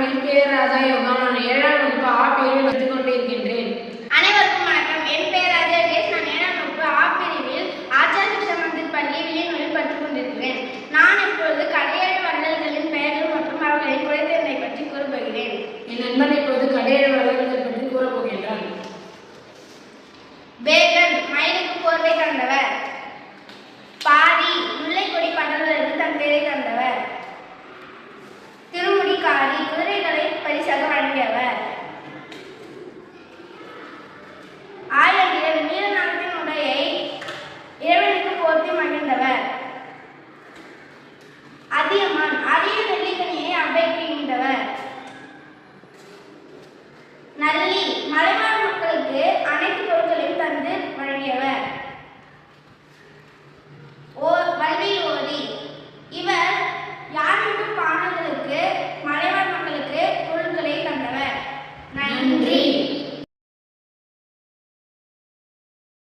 என் பெயர் ராஜா யோகா. நான் 7ஆம் வகுப்பு ஆ பிரிவில் கற்றுக் கொண்டிருக்கின்றேன். அனைவருக்கும் வணக்கம். என் பெயர் ராஜா யோகேஷ். நான் 7ஆம் வகுப்பு ஆ பிரிவில் ஆச்சாரிய சிக்ஷா மந்திர் பள்ளி வில்லியனூரில் கற்றுக் கொண்டிருக்கிறேன். நான் இப்பொழுது கடையேழு வள்ளல்களின் பெயர்கள் மற்றும் அவர்களின் குழந்தைகளை பற்றி கூறப்போகிறேன். என் நண்பன் இப்பொழுது கடையேழு வள்ளல்களை பற்றி கூறப்போகின்றான். பேகன் மயிலுக்கு போர்வை தந்தவர். பாரி முல்லைக்கொடி படர்ந்ததற்கு தன் பெயரை தந்தவர். திருமுடிக்காரி குதிரைகளை பரிசாக வழங்கியவர்.